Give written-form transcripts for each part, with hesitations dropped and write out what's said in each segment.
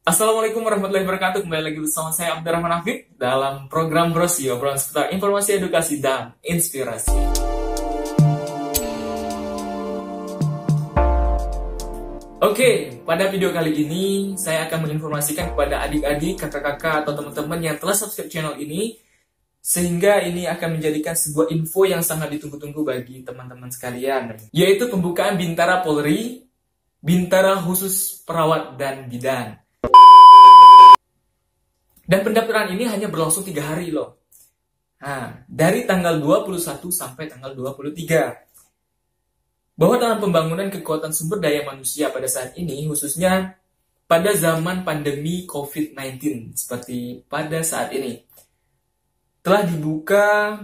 Assalamualaikum warahmatullahi wabarakatuh. Kembali lagi bersama saya Abdurrahman Hafid dalam program Brosi, obrolan seputar informasi, edukasi, dan inspirasi. Oke, pada video kali ini saya akan menginformasikan kepada adik-adik, kakak-kakak, atau teman-teman yang telah subscribe channel ini, sehingga ini akan menjadikan sebuah info yang sangat ditunggu-tunggu bagi teman-teman sekalian, yaitu pembukaan Bintara Polri, Bintara khusus perawat dan bidan. Dan pendaftaran ini hanya berlangsung 3 hari loh. Nah, dari tanggal 21 sampai tanggal 23. Bahwa dalam pembangunan kekuatan sumber daya manusia pada saat ini, khususnya pada zaman pandemi COVID-19, seperti pada saat ini, telah dibuka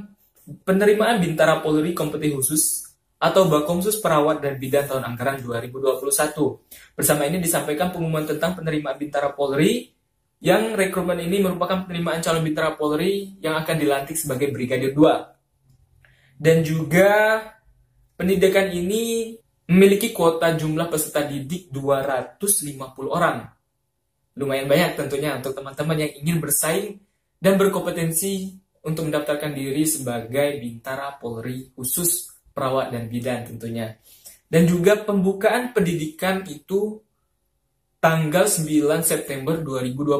penerimaan Bintara Polri Kompeti Khusus atau Bakomsus Perawat dan Bidan tahun anggaran 2021. Bersama ini disampaikan pengumuman tentang penerimaan Bintara Polri, yang rekrutmen ini merupakan penerimaan calon Bintara Polri yang akan dilantik sebagai Brigadir 2. Dan juga pendidikan ini memiliki kuota jumlah peserta didik 250 orang. Lumayan banyak tentunya untuk teman-teman yang ingin bersaing dan berkompetensi untuk mendaftarkan diri sebagai Bintara Polri khusus perawat dan bidan tentunya. Dan juga pembukaan pendidikan itu tanggal 9 September 2021.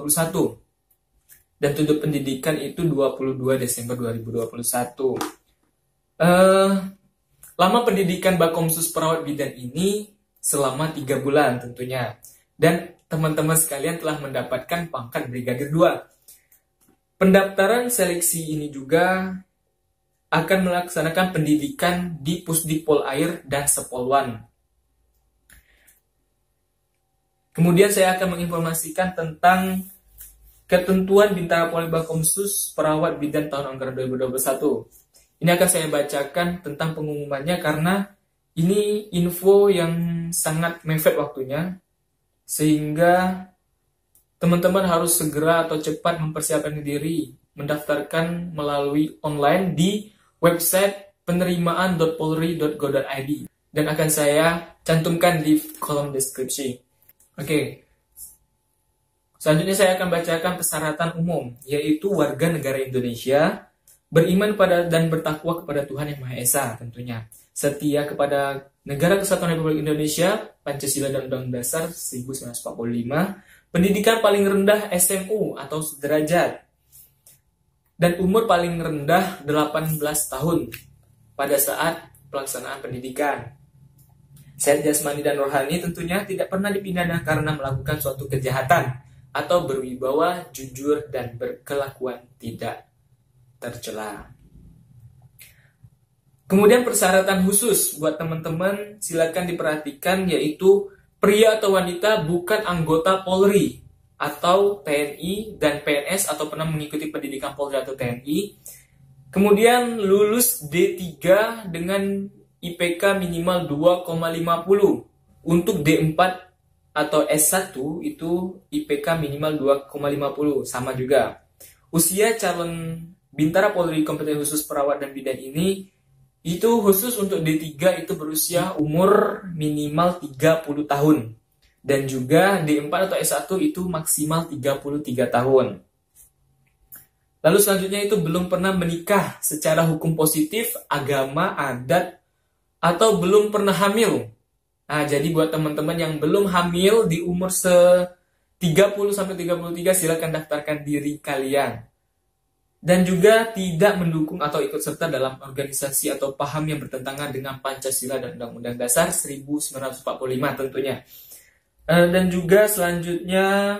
Dan tutup pendidikan itu 22 Desember 2021. Lama pendidikan Bakomsus Perawat Bidan ini selama 3 bulan tentunya. Dan teman-teman sekalian telah mendapatkan pangkat Brigadir 2. Pendaftaran seleksi ini juga akan melaksanakan pendidikan di Pusdikpol Air dan Sepolwan. Kemudian saya akan menginformasikan tentang ketentuan Bintara Polri Bakomsus Perawat Bidan tahun anggaran 2021. Ini akan saya bacakan tentang pengumumannya karena ini info yang sangat mepet waktunya, sehingga teman-teman harus segera atau cepat mempersiapkan diri mendaftarkan melalui online di website penerimaan.polri.go.id, dan akan saya cantumkan di kolom deskripsi. Oke, selanjutnya saya akan bacakan persyaratan umum, yaitu warga negara Indonesia, beriman pada dan bertakwa kepada Tuhan Yang Maha Esa tentunya, setia kepada Negara Kesatuan Republik Indonesia, Pancasila dan Undang-Undang Dasar 1945, pendidikan paling rendah SMU atau sederajat, dan umur paling rendah 18 tahun pada saat pelaksanaan pendidikan. Sehat jasmani dan rohani tentunya tidak pernah dipidana karena melakukan suatu kejahatan atau berwibawa, jujur, dan berkelakuan tidak tercela. Kemudian persyaratan khusus buat teman-teman silakan diperhatikan, yaitu pria atau wanita bukan anggota Polri atau TNI dan PNS atau pernah mengikuti pendidikan Polri atau TNI. Kemudian lulus D3 dengan IPK minimal 2,50. Untuk D4 atau S1 itu IPK minimal 2,50, sama juga. Usia calon Bintara Polri Kompeten Khusus Perawat dan Bidan ini itu khusus untuk D3 itu berusia umur minimal 30 tahun. Dan juga D4 atau S1 itu maksimal 33 tahun. Lalu selanjutnya itu belum pernah menikah secara hukum positif, agama, adat, atau belum pernah hamil. Nah, jadi buat teman-teman yang belum hamil di umur 30-33 silakan daftarkan diri kalian. Dan juga tidak mendukung atau ikut serta dalam organisasi atau paham yang bertentangan dengan Pancasila dan Undang-Undang Dasar 1945 tentunya. Dan juga selanjutnya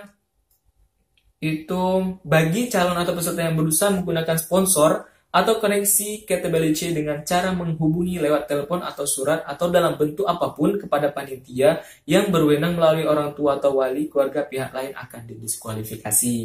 itu bagi calon atau peserta yang berusaha menggunakan sponsor atau koneksi KTBLC dengan cara menghubungi lewat telepon atau surat atau dalam bentuk apapun kepada panitia yang berwenang melalui orang tua atau wali keluarga pihak lain akan didiskualifikasi.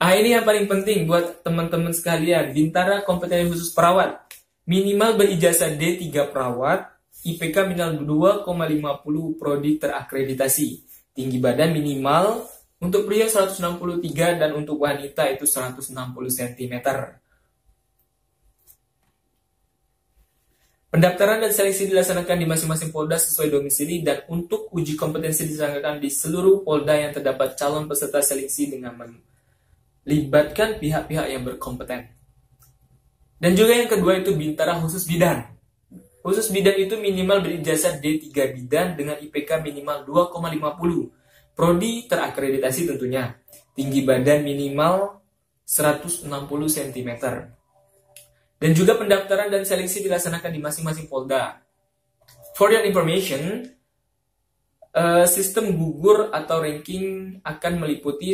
Ini yang paling penting buat teman-teman sekalian, Bintara Kompeten Khusus Perawat minimal berijazah D3 perawat, IPK minimal 2,50 prodi terakreditasi. Tinggi badan minimal untuk pria 163 dan untuk wanita itu 160 cm. Pendaftaran dan seleksi dilaksanakan di masing-masing Polda sesuai domisili dan untuk uji kompetensi dilaksanakan di seluruh Polda yang terdapat calon peserta seleksi dengan melibatkan pihak-pihak yang berkompeten. Dan juga yang kedua itu Bintara khusus bidan. Khusus bidan itu minimal berijazah D3 bidan dengan IPK minimal 2,50. Prodi terakreditasi tentunya. Tinggi badan minimal 160 cm. Dan juga pendaftaran dan seleksi dilaksanakan di masing-masing Polda. For your information, sistem gugur atau ranking akan meliputi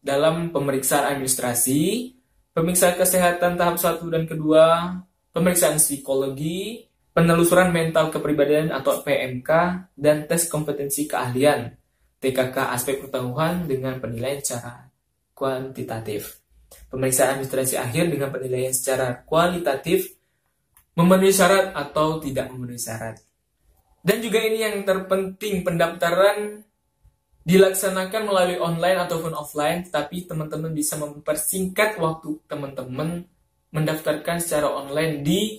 dalam pemeriksaan administrasi, pemeriksaan kesehatan tahap 1 dan kedua, pemeriksaan psikologi, penelusuran mental kepribadian atau PMK, dan tes kompetensi keahlian, TKK aspek pengetahuan dengan penilaian secara kuantitatif. Pemeriksaan administrasi akhir dengan penilaian secara kualitatif, memenuhi syarat atau tidak memenuhi syarat. Dan juga ini yang terpenting, pendaftaran dilaksanakan melalui online ataupun offline, tapi teman-teman bisa mempersingkat waktu teman-teman mendaftarkan secara online di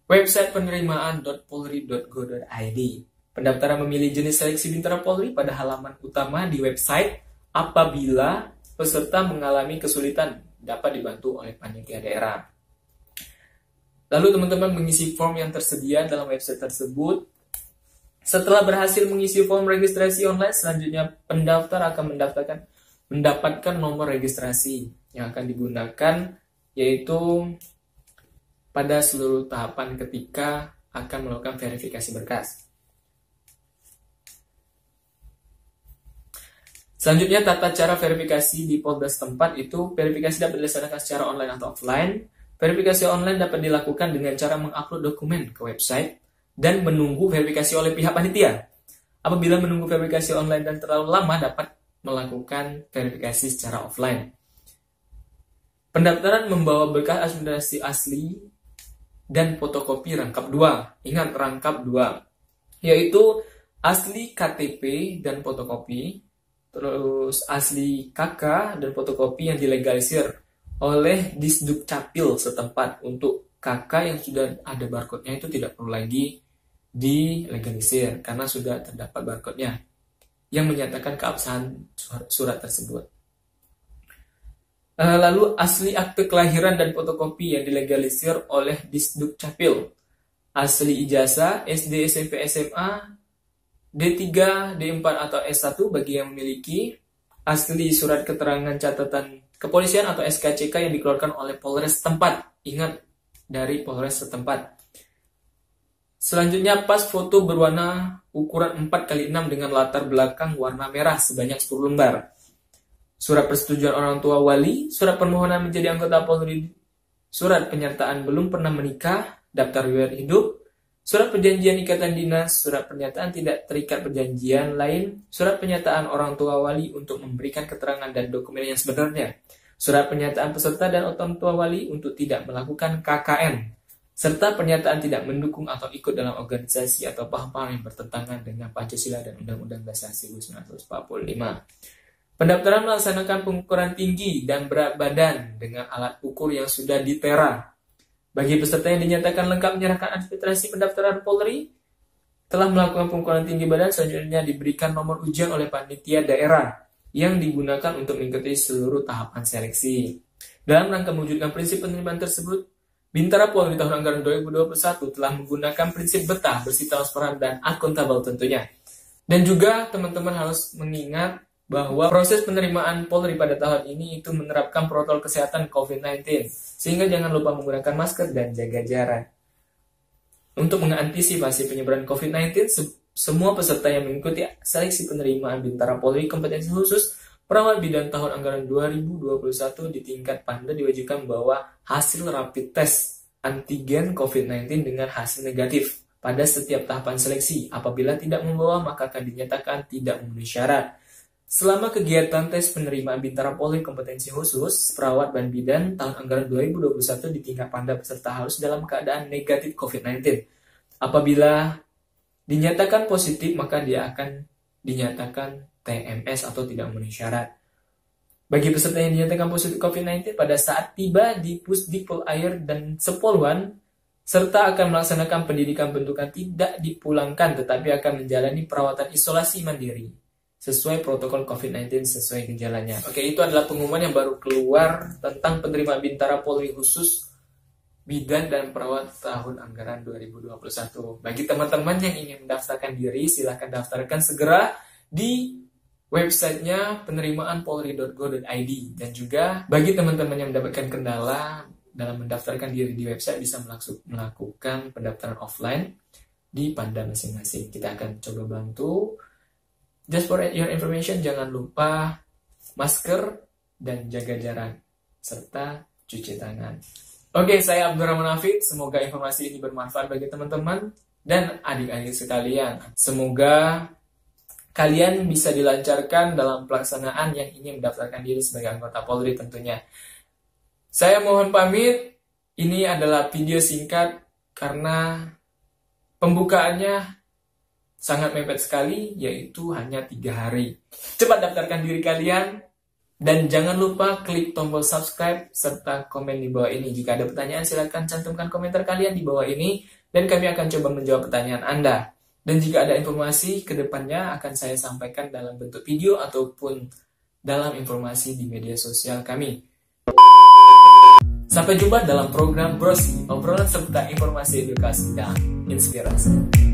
website penerimaan.polri.go.id. Pendaftaran memilih jenis seleksi Bintara Polri pada halaman utama di website. Apabila peserta mengalami kesulitan, dapat dibantu oleh panitia daerah. Lalu teman-teman mengisi form yang tersedia dalam website tersebut. Setelah berhasil mengisi form registrasi online, selanjutnya pendaftar akan mendapatkan nomor registrasi yang akan digunakan, yaitu pada seluruh tahapan ketika akan melakukan verifikasi berkas. Selanjutnya, tata cara verifikasi di Polda setempat itu verifikasi dapat dilaksanakan secara online atau offline. Verifikasi online dapat dilakukan dengan cara mengupload dokumen ke website dan menunggu verifikasi oleh pihak panitia. Apabila menunggu verifikasi online dan terlalu lama, dapat melakukan verifikasi secara offline. Pendaftaran membawa berkas administrasi asli dan fotokopi rangkap 2. Ingat, rangkap 2, yaitu asli KTP dan fotokopi, terus asli KK dan fotokopi yang dilegalisir oleh Disduk Capil setempat. Untuk KK yang sudah ada barcode-nya itu tidak perlu lagi dilegalisir karena sudah terdapat barcode-nya yang menyatakan keabsahan surat tersebut. Lalu asli akte kelahiran dan fotokopi yang dilegalisir oleh Disduk Capil, asli ijazah SD, SMP, SMA, D3, D4 atau S1 bagi yang memiliki, asli surat keterangan catatan kepolisian atau SKCK yang dikeluarkan oleh Polres setempat. Ingat, dari Polres setempat. Selanjutnya, pas foto berwarna ukuran 4x6 dengan latar belakang warna merah sebanyak 10 lembar. Surat persetujuan orang tua wali, surat permohonan menjadi anggota Polri, surat penyertaan belum pernah menikah, daftar riwayat hidup, surat perjanjian ikatan dinas, surat pernyataan tidak terikat perjanjian lain, surat pernyataan orang tua wali untuk memberikan keterangan dan dokumen yang sebenarnya, surat pernyataan peserta dan orang tua wali untuk tidak melakukan KKN, serta pernyataan tidak mendukung atau ikut dalam organisasi atau paham-paham yang bertentangan dengan Pancasila dan Undang-Undang Dasar 1945. Pendaftaran melaksanakan pengukuran tinggi dan berat badan dengan alat ukur yang sudah ditera. Bagi peserta yang dinyatakan lengkap menyerahkan administrasi pendaftaran Polri, telah melakukan pengukuran tinggi badan, selanjutnya diberikan nomor ujian oleh panitia daerah yang digunakan untuk mengikuti seluruh tahapan seleksi. Dalam rangka mewujudkan prinsip penerimaan tersebut, Bintara Polri tahun anggaran 2021 telah menggunakan prinsip betah, bersih, transparan, dan akuntabel tentunya. Dan juga teman-teman harus mengingat bahwa proses penerimaan Polri pada tahun ini itu menerapkan protokol kesehatan COVID-19, sehingga jangan lupa menggunakan masker dan jaga jarak. Untuk mengantisipasi penyebaran COVID-19, semua peserta yang mengikuti seleksi penerimaan Bintara Polri kompetensi khusus perawat bidan tahun anggaran 2021 di tingkat Panda diwajibkan membawa hasil rapid test antigen COVID-19 dengan hasil negatif pada setiap tahapan seleksi. Apabila tidak membawa, maka akan dinyatakan tidak memenuhi syarat. Selama kegiatan tes penerimaan Bintara Polri kompetensi khusus perawat dan bidan tahun anggaran 2021 di tingkat Panda, peserta harus dalam keadaan negatif COVID-19. Apabila dinyatakan positif, maka dia akan dinyatakan TMS atau tidak memenuhi syarat. Bagi peserta yang dinyatakan positif COVID-19 pada saat tiba di Pusdikpol Air dan Sepoluan, serta akan melaksanakan pendidikan bentukan tidak dipulangkan tetapi akan menjalani perawatan isolasi mandiri sesuai protokol COVID-19 sesuai gejalanya. Oke, itu adalah pengumuman yang baru keluar tentang penerimaan Bintara Polri khusus bidan dan perawat tahun anggaran 2021. Bagi teman-teman yang ingin mendaftarkan diri, silahkan daftarkan segera di websitenya penerimaanpolri.go.id. Dan juga bagi teman-teman yang mendapatkan kendala dalam mendaftarkan diri di website, bisa melakukan pendaftaran offline di Panda masing-masing. Kita akan coba bantu. Just for your information, jangan lupa masker dan jaga jarak, serta cuci tangan. Oke, saya Abdurrahman Hafid. Semoga informasi ini bermanfaat bagi teman-teman dan adik-adik sekalian. Semoga kalian bisa dilancarkan dalam pelaksanaan yang ingin mendaftarkan diri sebagai anggota Polri tentunya. Saya mohon pamit. Ini adalah video singkat karena pembukaannya sangat mepet sekali, yaitu hanya 3 hari. Cepat daftarkan diri kalian. Dan jangan lupa klik tombol subscribe serta komen di bawah ini. Jika ada pertanyaan, silakan cantumkan komentar kalian di bawah ini dan kami akan coba menjawab pertanyaan Anda. Dan jika ada informasi ke depannya akan saya sampaikan dalam bentuk video ataupun dalam informasi di media sosial kami. Sampai jumpa dalam program Brosi, obrolan serta informasi edukasi dan inspirasi.